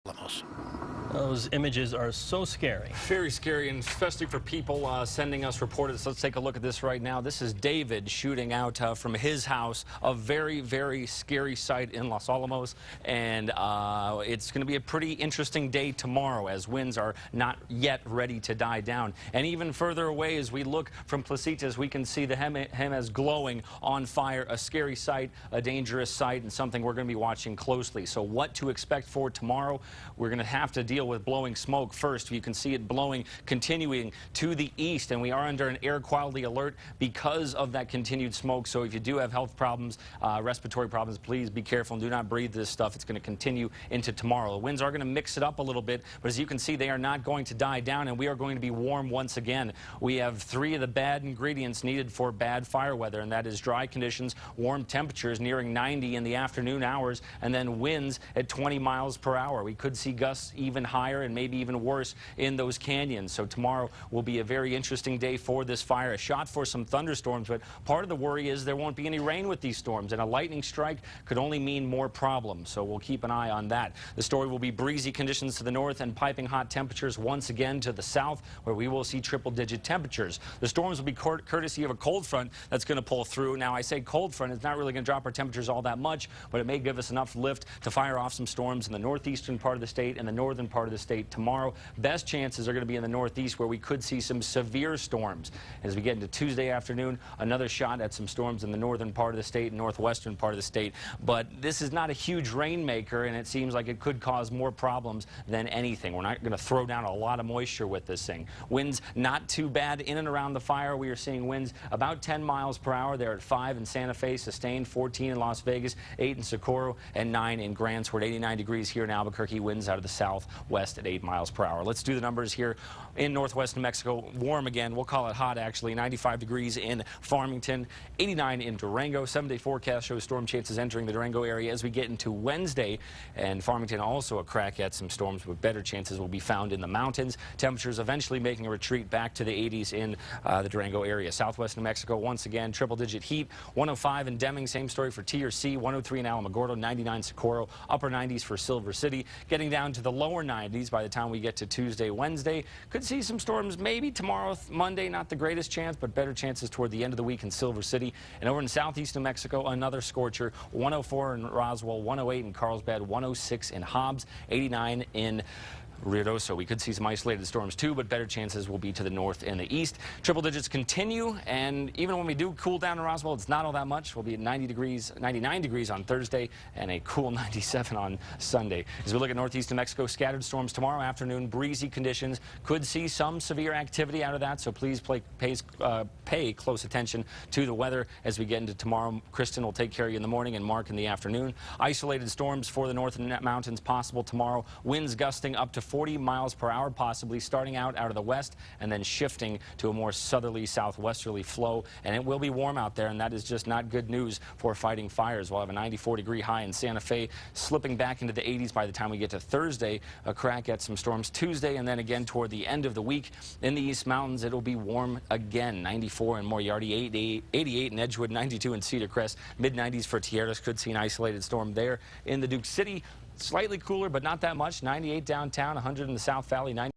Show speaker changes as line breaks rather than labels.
Alamos.
Those images are so scary.
Very scary, and especially for people sending us reports. Let's take a look at this right now. This is David shooting out from his house. A very, very scary sight in Los Alamos, and it's going to be a pretty interesting day tomorrow as winds are not yet ready to die down. And even further away, as we look from Placitas, we can see the Jemez glowing on fire. A scary sight, a dangerous sight, and something we're going to be watching closely. So what to expect for tomorrow? We're going to have to deal with blowing smoke first. You can see it blowing, continuing to the east, and we are under an air quality alert because of that continued smoke. So if you do have health problems, respiratory problems, please be careful and do not breathe this stuff. It's going to continue into tomorrow. The winds are going to mix it up a little bit, but as you can see, they are not going to die down, and we are going to be warm once again. We have three of the bad ingredients needed for bad fire weather, and that is dry conditions, warm temperatures nearing 90 in the afternoon hours, and then winds at 20 miles per hour. We could see gusts even higher and maybe even worse in those canyons. So tomorrow will be a very interesting day for this fire. A shot for some thunderstorms, but part of the worry is there won't be any rain with these storms, and a lightning strike could only mean more problems. So we'll keep an eye on that. The story will be breezy conditions to the north and piping hot temperatures once again to the south, where we will see triple-digit temperatures. The storms will be courtesy of a cold front that's going to pull through. Now, I say cold front, it's not really going to drop our temperatures all that much, but it may give us enough lift to fire off some storms in the northeastern part of the state and the northern part of the state tomorrow. Best chances are going to be in the northeast, where we could see some severe storms. As we get into Tuesday afternoon, another shot at some storms in the northern part of the state and northwestern part of the state. But this is not a huge rainmaker, and it seems like it could cause more problems than anything. We're not going to throw down a lot of moisture with this thing. Winds not too bad in and around the fire. We are seeing winds about 10 miles per hour. They're at 5 in Santa Fe, sustained 14 in Las Vegas, 8 in Socorro, and 9 in Grants. We're at 89 degrees here in Albuquerque. Winds out of the southwest at 8 miles per hour. Let's do the numbers here in northwest New Mexico. Warm again. We'll call it hot, actually. 95 degrees in Farmington, 89 in Durango. 7-day forecast shows storm chances entering the Durango area as we get into Wednesday. And Farmington also a crack at some storms, but better chances will be found in the mountains. Temperatures eventually making a retreat back to the 80s in the Durango area. Southwest New Mexico, once again, triple-digit heat. 105 in Deming. Same story for T or C. 103 in Alamogordo. 99 Socorro. Upper 90s for Silver City. Getting down to the lower 90s by the time we get to Tuesday, Wednesday. Could see some storms maybe tomorrow, Monday. Not the greatest chance, but better chances toward the end of the week in Silver City. And over in southeast New Mexico, another scorcher. 104 in Roswell, 108 in Carlsbad, 106 in Hobbs, 89 in Ruidoso. We could see some isolated storms too, but better chances will be to the north and the east. Triple digits continue, and even when we do cool down in Roswell, it's not all that much. We'll be at 90 degrees, 99 degrees on Thursday, and a cool 97 on Sunday. As we look at northeast New Mexico, scattered storms tomorrow afternoon, breezy conditions. Could see some severe activity out of that, so please pay close attention to the weather as we get into tomorrow. Kristen will take care of you in the morning and Mark in the afternoon. Isolated storms for the northern mountains possible tomorrow. Winds gusting up to 40 miles per hour, possibly starting out of the west and then shifting to a more southerly, southwesterly flow. And it will be warm out there, and that is just not good news for fighting fires. We'll have a 94-degree high in Santa Fe, slipping back into the 80s by the time we get to Thursday. A crack at some storms Tuesday, and then again toward the end of the week. In the East Mountains, it'll be warm again. 94 in Moriarty, 88 in Edgewood, 92 in Cedar Crest, mid-90s for Tierras. Could see an isolated storm there. In the Duke City, slightly cooler, but not that much. 98 downtown, 100 in the South Valley, 90